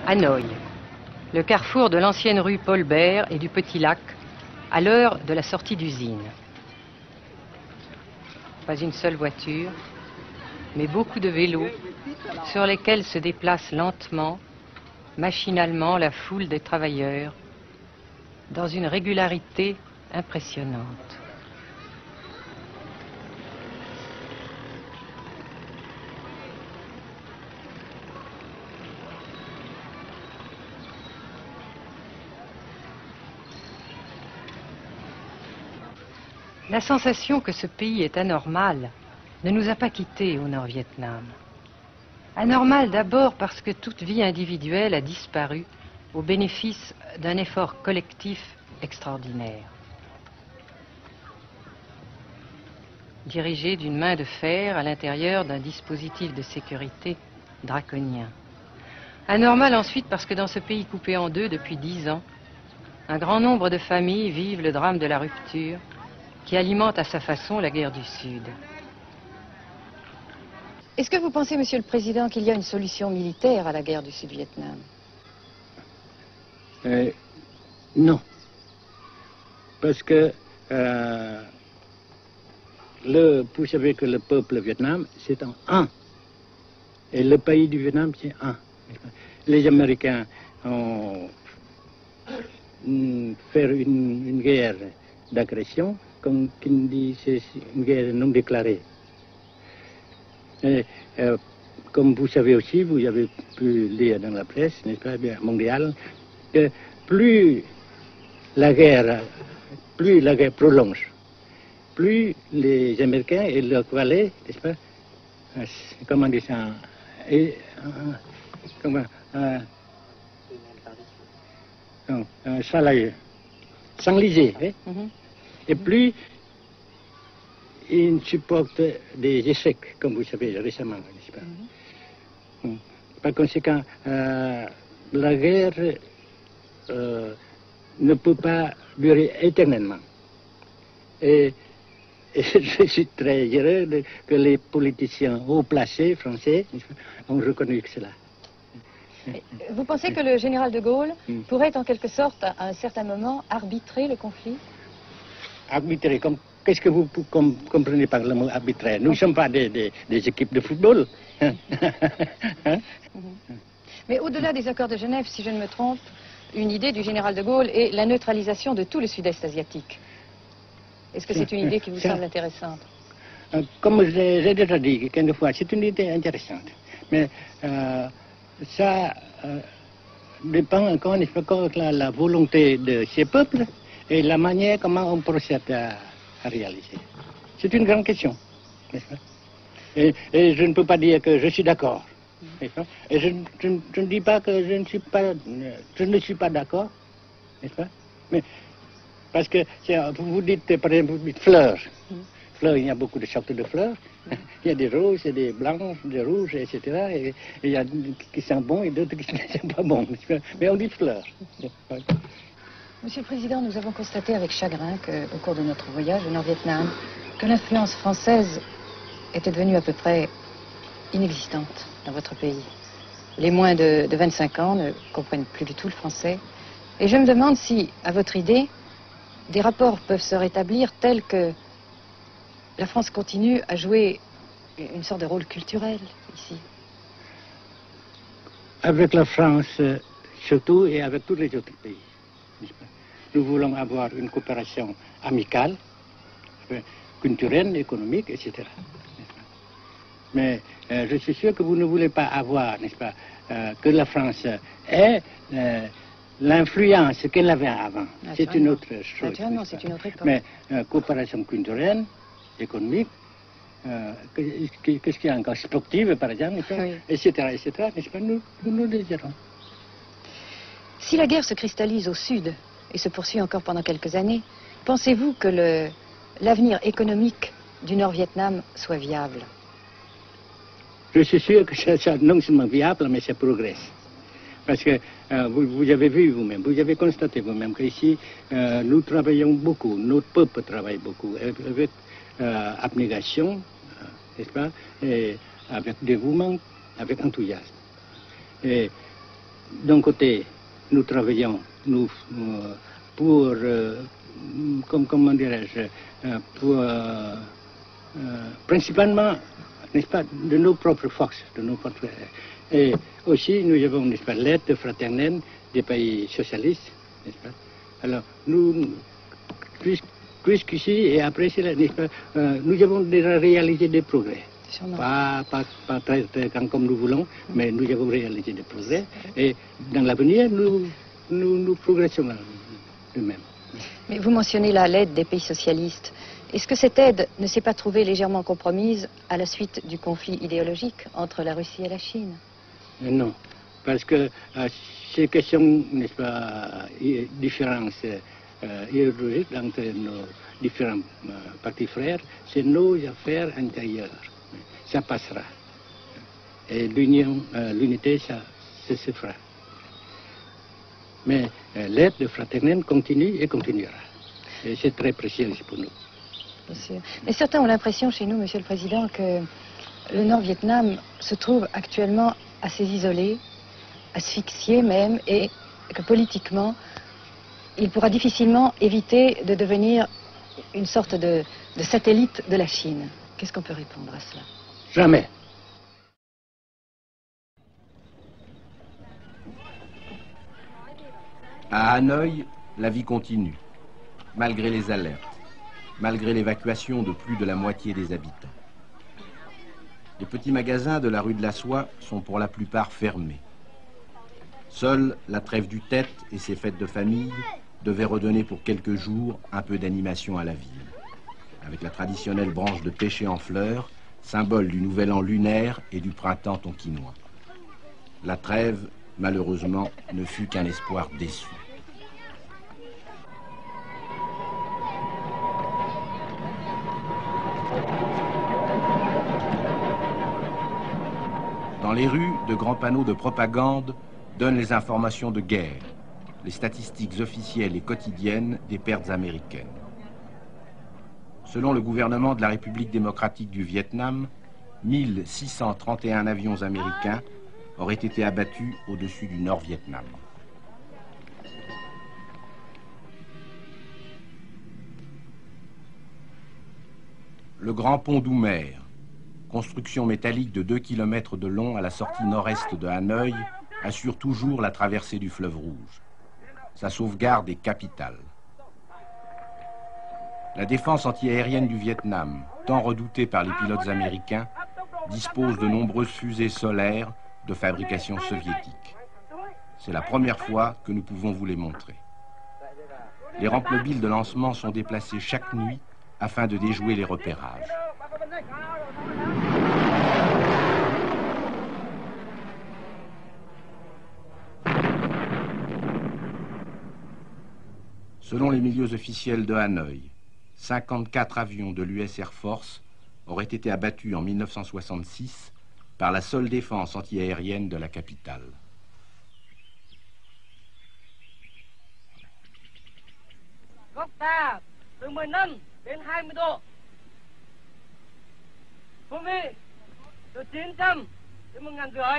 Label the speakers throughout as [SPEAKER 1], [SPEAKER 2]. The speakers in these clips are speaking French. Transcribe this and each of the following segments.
[SPEAKER 1] Hanoï, le carrefour de l'ancienne rue Paul Bert et du Petit Lac, à l'heure de la sortie d'usine. Pas une seule voiture, mais beaucoup de vélos sur lesquels se déplace lentement, machinalement la foule des travailleurs, dans une régularité impressionnante. La sensation que ce pays est anormal ne nous a pas quittés au Nord-Vietnam. Anormal d'abord parce que toute vie individuelle a disparu au bénéfice d'un effort collectif extraordinaire. Dirigé d'une main de fer à l'intérieur d'un dispositif de sécurité draconien. Anormal ensuite parce que dans ce pays coupé en deux depuis 10 ans, un grand nombre de familles vivent le drame de la rupture qui alimente à sa façon la guerre du Sud. Est-ce que vous pensez, Monsieur le Président, qu'il y a une solution militaire à la guerre du Sud-Vietnam?
[SPEAKER 2] Non. Parce que vous savez que le peuple vietnam, c'est en un. Et le pays du Vietnam, c'est un. Les Américains ont fait une guerre d'agression, comme qui dit, c'est une guerre non déclarée. Et, comme vous savez aussi, vous avez pu lire dans la presse, n'est-ce pas, bien, mondiale, que plus la guerre prolonge, plus les Américains et leurs valets, n'est-ce pas, comment dire ça, s'enliser, hein? Et plus ils supportent des échecs, comme vous savez récemment, n'est-ce pas? Par conséquent, la guerre ne peut pas durer éternellement. Et je suis très heureux que les politiciens haut placés français ont reconnu cela.
[SPEAKER 1] Vous pensez que le général de Gaulle pourrait en quelque sorte, à un certain moment, arbitrer le conflit?
[SPEAKER 2] Arbitrer, qu'est-ce que vous comprenez par le mot arbitraire? Nous ne sommes pas des équipes de football. Hein?
[SPEAKER 1] Mais au-delà des accords de Genève, si je ne me trompe, une idée du général de Gaulle est la neutralisation de tout le sud-est asiatique. Est-ce que c'est une idée qui vous semble intéressante?
[SPEAKER 2] Comme j'ai déjà dit quelquefois, c'est une idée intéressante. Mais ça dépend encore une fois de la volonté de ces peuples et la manière comment on procède à réaliser. C'est une grande question, n'est-ce pas? Et je ne peux pas dire que je suis d'accord. Et je ne dis pas que je ne suis pas d'accord, n'est-ce pas? Mais parce que vous dites, par exemple, vous dites fleurs. Fleurs, il y a beaucoup de sortes de fleurs. Il y a des roses, il y a des blanches, des rouges, etc. Et il y a qui sont bons et d'autres qui ne sont pas bons. Mais on dit fleurs.
[SPEAKER 1] Monsieur le Président, nous avons constaté avec chagrin qu'au cours de notre voyage au Nord-Vietnam, que l'influence française était devenue à peu près inexistante dans votre pays. Les moins de 25 ans ne comprennent plus du tout le français. Et je me demande si, à votre idée, des rapports peuvent se rétablir tels que la France continue à jouer une sorte de rôle culturel ici.
[SPEAKER 2] Avec la France, surtout, et avec tous les autres pays. Nous voulons avoir une coopération amicale, culturelle, économique, etc. Mais je suis sûr que vous ne voulez pas avoir, n'est-ce pas, que la France ait l'influence qu'elle avait avant. C'est une autre chose.
[SPEAKER 1] Naturellement, c'est une autre époque.
[SPEAKER 2] Mais coopération culturelle, économique, qu'est-ce qu'il y a encore, sportive par exemple,
[SPEAKER 1] oui.
[SPEAKER 2] etc., n'est-ce pas, nous le désirons.
[SPEAKER 1] Si la guerre se cristallise au sud et se poursuit encore pendant quelques années, pensez-vous que l'avenir économique du Nord-Vietnam soit viable?
[SPEAKER 2] Je suis sûr que c'est non seulement viable, mais ça progresse. Parce que vous avez vu vous-même, vous avez constaté vous-même qu'ici, nous travaillons beaucoup, notre peuple travaille beaucoup, avec abnégation, n'est-ce pas, et avec dévouement, avec enthousiasme. Et d'un côté, nous travaillons pour, comment dirais-je, pour, principalement, n'est-ce pas, de nos propres forces, de nos propres... Et aussi, nous avons, n'est-ce pas, l'aide fraternelle des pays socialistes, n'est-ce pas. Alors, nous, jusqu'ici et après cela, n'est-ce pas, nous avons déjà réalisé des progrès. Pas très grand comme nous voulons, mais nous avons réalisé des progrès. Et dans l'avenir, nous progressons nous-mêmes.
[SPEAKER 1] Mais vous mentionnez là l'aide des pays socialistes. Est-ce que cette aide ne s'est pas trouvée légèrement compromise à la suite du conflit idéologique entre la Russie et la Chine?
[SPEAKER 2] Non, parce que ces questions, n'est-ce pas, différences idéologiques entre nos différents partis frères, c'est nos affaires intérieures. Ça passera. Et l'unité, ça se fera. Mais l'aide fraternelle continue et continuera. Et c'est très précieux pour nous.
[SPEAKER 1] Bien sûr. Mais certains ont l'impression chez nous, Monsieur le Président, que le Nord-Vietnam se trouve actuellement assez isolé, asphyxié même, et que politiquement, il pourra difficilement éviter de devenir une sorte de satellite de la Chine. Qu'est-ce qu'on peut répondre à cela?
[SPEAKER 2] Jamais.
[SPEAKER 3] À Hanoï, la vie continue, malgré les alertes, malgré l'évacuation de plus de la moitié des habitants. Les petits magasins de la rue de la Soie sont pour la plupart fermés. Seule la trêve du Tête et ses fêtes de famille devaient redonner pour quelques jours un peu d'animation à la ville, avec la traditionnelle branche de pêcher en fleurs, symbole du nouvel an lunaire et du printemps tonkinois. La trêve, malheureusement, ne fut qu'un espoir déçu. Dans les rues, de grands panneaux de propagande donnent les informations de guerre, les statistiques officielles et quotidiennes des pertes américaines. Selon le gouvernement de la République démocratique du Vietnam, 1631 avions américains auraient été abattus au-dessus du Nord-Vietnam. Le Grand Pont d'Oumer, construction métallique de 2 km de long à la sortie nord-est de Hanoï, assure toujours la traversée du fleuve Rouge. Sa sauvegarde est capitale. La défense antiaérienne du Vietnam, tant redoutée par les pilotes américains, dispose de nombreuses fusées solaires de fabrication soviétique. C'est la première fois que nous pouvons vous les montrer. Les rampes mobiles de lancement sont déplacées chaque nuit afin de déjouer les repérages. Selon les milieux officiels de Hanoï, 54 avions de l'US Air Force auraient été abattus en 1966 par la seule défense antiaérienne de la capitale.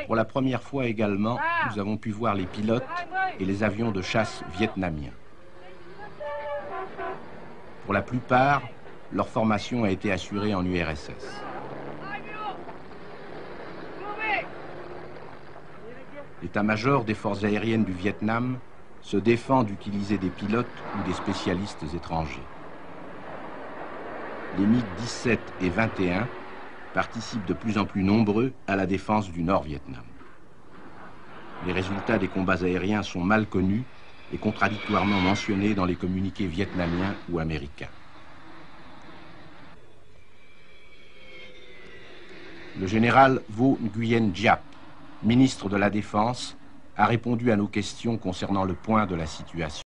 [SPEAKER 3] Pour la première fois également, nous avons pu voir les pilotes et les avions de chasse vietnamiens. Pour la plupart, leur formation a été assurée en URSS. L'état-major des forces aériennes du Vietnam se défend d'utiliser des pilotes ou des spécialistes étrangers. Les MiG-17 et 21 participent de plus en plus nombreux à la défense du Nord-Vietnam. Les résultats des combats aériens sont mal connus et contradictoirement mentionnés dans les communiqués vietnamiens ou américains. Le général Vo Nguyen Giap, ministre de la Défense, a répondu à nos questions concernant le point de la situation.